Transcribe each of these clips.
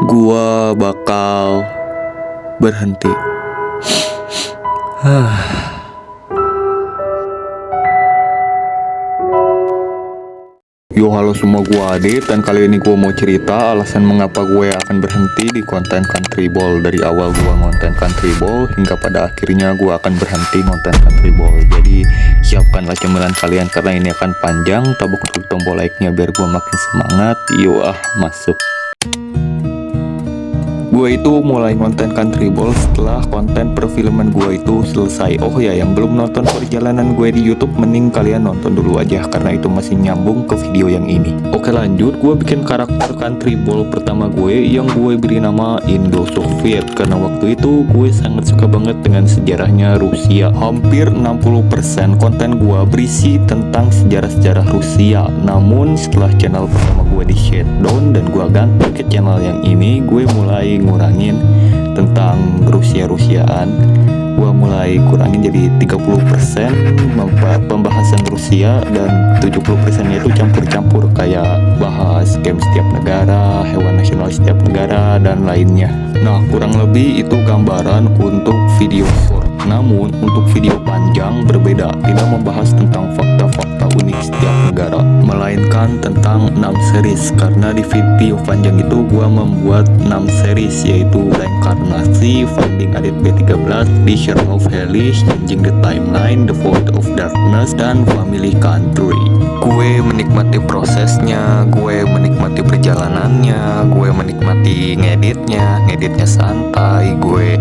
Gua bakal berhenti. Yo, halo semua, gua Adit dan kali ini gua mau cerita alasan mengapa gue akan berhenti di konten country ball. Dari awal gua ngonten country ball hingga pada akhirnya gua akan berhenti ngonten country ball. Jadi siapkanlah cemilan kalian karena ini akan panjang. Tabuk dulu tombol like-nya biar gua makin semangat. Yo, masuk. Gue itu mulai konten country ball setelah konten perfilman gue itu selesai. Oh ya, yang belum nonton perjalanan gue di YouTube, mending kalian nonton dulu aja karena itu masih nyambung ke video yang ini. Oke, lanjut. Gue bikin karakter country ball pertama gue yang gue beri nama Indo-Soviet karena waktu itu gue sangat suka banget dengan sejarahnya Rusia. Hampir 60% konten gue berisi tentang sejarah-sejarah Rusia. Namun setelah channel pertama gue di shutdown dan gue ganti ke channel yang ini, gue mulai ngurangin tentang Rusia-Rusiaan. Gua mulai kurangin jadi 30% pembahasan Rusia dan 70% itu campur-campur kayak bahas game setiap negara, hewan nasional setiap negara dan lainnya. Nah, kurang lebih itu gambaran untuk video short. Namun untuk video panjang berbeda, tidak membahas tentang fakta-fakta unik setiap negara, melainkan tentang 6 series. Karena di video panjang itu gua membuat 6 series, yaitu Reinkarnasi, Finding Adit B13, Vision of Hellish, Changing the Timeline, The Void of Darkness, dan Family Country. Gue menikmati prosesnya, gue menikmati perjalanannya, gue menikmati ngeditnya santai, gue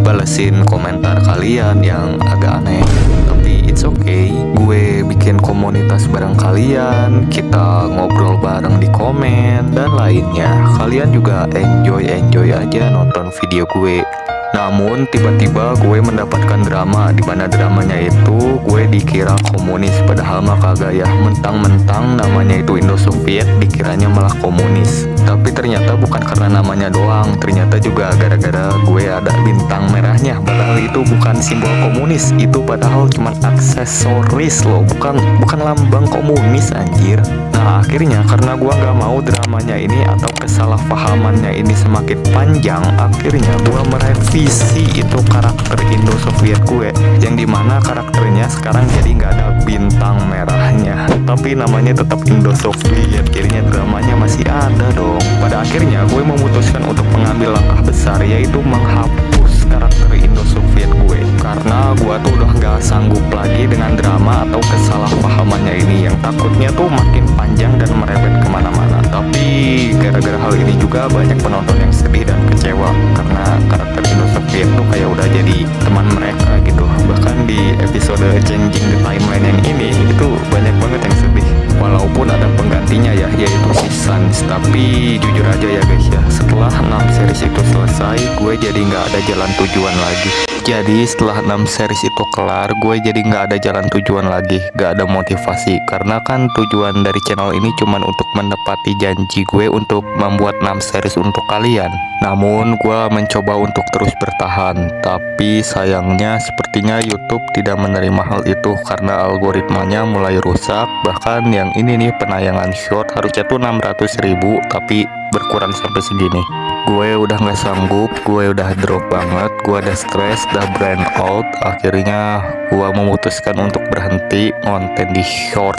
balesin komentar kalian yang agak aneh, tapi it's okay. Gue bikin komunitas bareng kalian, kita ngobrol bareng di komen dan lainnya. Kalian juga enjoy aja nonton video gue. Namun tiba-tiba gue mendapatkan drama, di mana dramanya itu gue dikira komunis, padahal mah kagak ya. Mentang-mentang namanya itu Indo-Soviet dikiranya malah komunis. Tapi ternyata bukan karena namanya doang, ternyata juga gara-gara gue ada bintang merahnya. Padahal itu bukan simbol komunis, itu padahal cuma aksesoris loh, bukan lambang komunis anjir. Nah, akhirnya karena gue gak mau dramanya ini atau kesalahpahamannya ini semakin panjang, akhirnya gue merevisi itu karakter Indo-Soviet gue, yang dimana karakternya sekarang jadi gak ada bintang merahnya, tapi namanya tetap Indo-Soviet. Akhirnya dramanya masih ada dong. Pada akhirnya gue memutuskan untuk mengambil langkah besar, yaitu menghapus karakter Indo-Soviet gue, karena gue tuh udah gak sanggup lagi dengan drama atau kesalahpahamannya ini, yang takutnya tuh makin panjang dan merebet kemana-mana. Tapi gara-gara hal ini juga banyak penonton yang sedih dan kecewa karena karakter Indo-Soviet tuh kayak udah jadi teman mereka gitu. Bahkan di episode Changing the Timeline yang ini itu banyak banget yang sedih, walaupun ada penggantinya ya, yaitu si Sans. Tapi jujur aja ya guys ya, setelah 6 series itu selesai, gue jadi nggak ada jalan tujuan lagi. Jadi setelah 6 series itu kelar, gue jadi nggak ada jalan tujuan lagi, nggak ada motivasi. Karena kan tujuan dari channel ini cuman untuk menepati janji gue untuk membuat 6 series untuk kalian. Namun gue mencoba untuk terus bertahan, tapi sayangnya sepertinya YouTube tidak menerima hal itu karena algoritmanya mulai rusak. Bahkan yang ini nih, penayangan short harusnya tuh 600.000 tapi berkurang sampai segini. Gue udah gak sanggup, gue udah drop banget, gue udah stres, udah burn out. Akhirnya gue memutuskan untuk berhenti konten di short,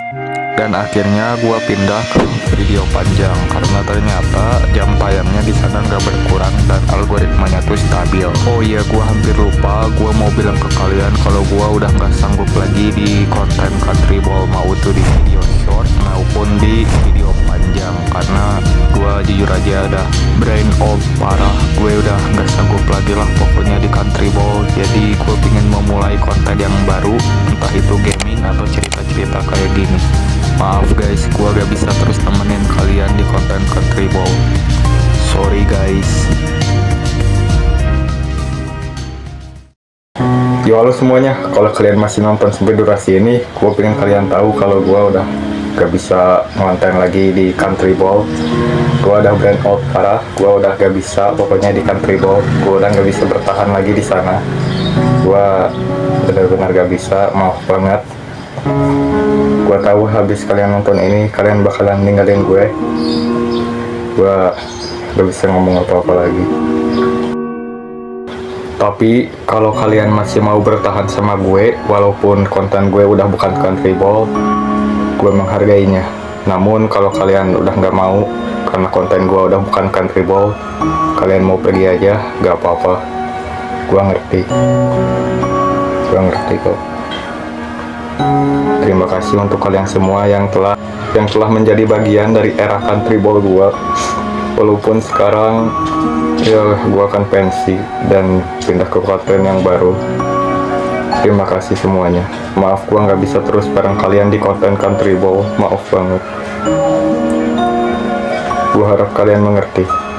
dan akhirnya gue pindah ke video panjang karena ternyata jam tayangnya di sana nggak berkurang dan algoritmanya tuh stabil. Oh iya, gue hampir lupa, gue mau bilang ke kalian kalau gue udah nggak sanggup lagi di konten country ball, mau itu di video short maupun di video panjang, karena gue jujur aja udah brain out parah. Gue udah nggak sanggup lagi lah pokoknya di country ball. Jadi gue pengen memulai konten yang baru, entah itu gaming atau cerita-cerita kayak gini. Maaf guys, gue gak bisa terus temenin kalian di konten country ball. Sorry guys. Yo, halo semuanya. Kalau kalian masih nonton sampai durasi ini, gue pengen kalian tahu kalau gue udah gak bisa ngonten lagi di country ball. Gue udah burn out parah. Gue udah gak bisa pokoknya di country ball. Gue udah gak bisa bertahan lagi di sana. Gue benar-benar gak bisa. Maaf banget. Gue tahu habis kalian nonton ini kalian bakalan ninggalin gue. Gue gak bisa ngomong apa-apa lagi. Tapi kalau kalian masih mau bertahan sama gue, walaupun konten gue udah bukan country ball, gue menghargainya. Namun kalau kalian udah nggak mau, karena konten gue udah bukan country ball, kalian mau pergi aja, gak apa-apa. Gue ngerti kok. Terima kasih untuk kalian semua yang telah menjadi bagian dari era country ball gue. Walaupun sekarang ya gue akan pensi dan pindah ke konten yang baru. Terima kasih semuanya. Maaf gue nggak bisa terus bareng kalian di konten country ball. Maaf banget. Gue harap kalian mengerti.